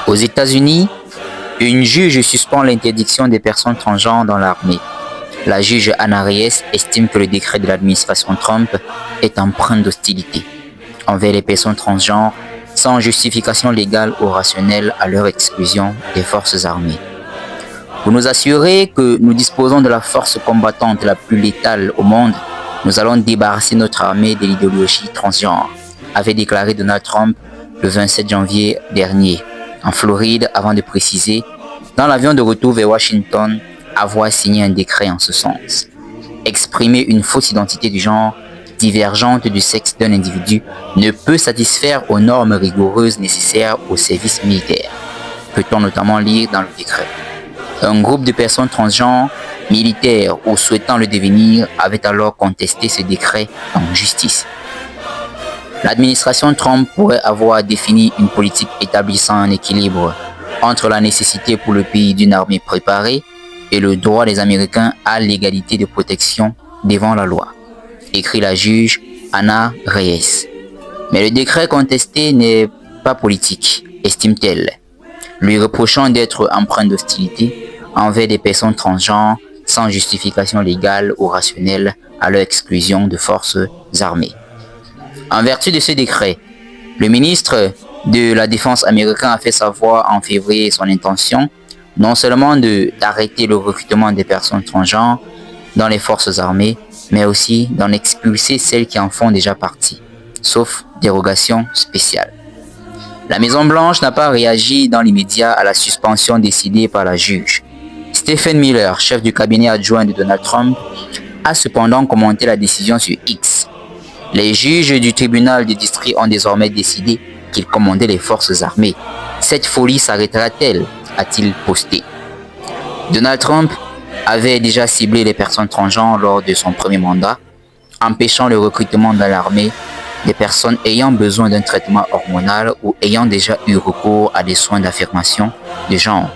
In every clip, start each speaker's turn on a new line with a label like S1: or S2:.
S1: Aux États-Unis, une juge suspend l'interdiction des personnes transgenres dans l'armée. La juge Anna Reyes estime que le décret de l'administration Trump est empreint d'hostilité envers les personnes transgenres sans justification légale ou rationnelle à leur exclusion des forces armées. Pour nous assurer que nous disposons de la force combattante la plus létale au monde, nous allons débarrasser notre armée de l'idéologie transgenre, avait déclaré Donald Trump le 27 janvier dernier en Floride avant de préciser, dans l'avion de retour vers Washington, avoir signé un décret en ce sens. Exprimer une fausse identité du genre divergente du sexe d'un individu ne peut satisfaire aux normes rigoureuses nécessaires au service militaire, peut-on notamment lire dans le décret. Un groupe de personnes transgenres, militaires ou souhaitant le devenir avait alors contesté ce décret en justice. L'administration Trump pourrait avoir défini une politique établissant un équilibre entre la nécessité pour le pays d'une armée préparée et le droit des Américains à l'égalité de protection devant la loi, écrit la juge Anna Reyes. Mais le décret contesté n'est pas politique, estime-t-elle, lui reprochant d'être empreint d'hostilité envers des personnes transgenres sans justification légale ou rationnelle à leur exclusion de forces armées. En vertu de ce décret, le ministre de la Défense américain a fait savoir en février son intention non seulement d'arrêter le recrutement des personnes transgenres dans les forces armées, mais aussi d'en expulser celles qui en font déjà partie, sauf dérogation spéciale. La Maison-Blanche n'a pas réagi dans l'immédiat à la suspension décidée par la juge. Stephen Miller, chef du cabinet adjoint de Donald Trump, a cependant commenté la décision sur X. Les juges du tribunal de district ont désormais décidé qu'ils commandaient les forces armées. Cette folie s'arrêtera-t-elle, a-t-il posté. Donald Trump avait déjà ciblé les personnes transgenres lors de son premier mandat, empêchant le recrutement dans l'armée des personnes ayant besoin d'un traitement hormonal ou ayant déjà eu recours à des soins d'affirmation de genre.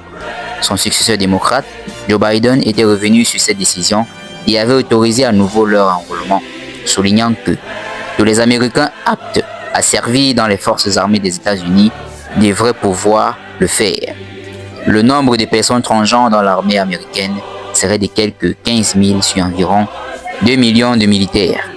S1: Son successeur démocrate, Joe Biden, était revenu sur cette décision et avait autorisé à nouveau leur enrôlement, soulignant que tous les Américains aptes à servir dans les forces armées des États-Unis devraient pouvoir le faire. Le nombre de personnes transgenres dans l'armée américaine serait de quelques 15 000 sur environ 2 millions de militaires.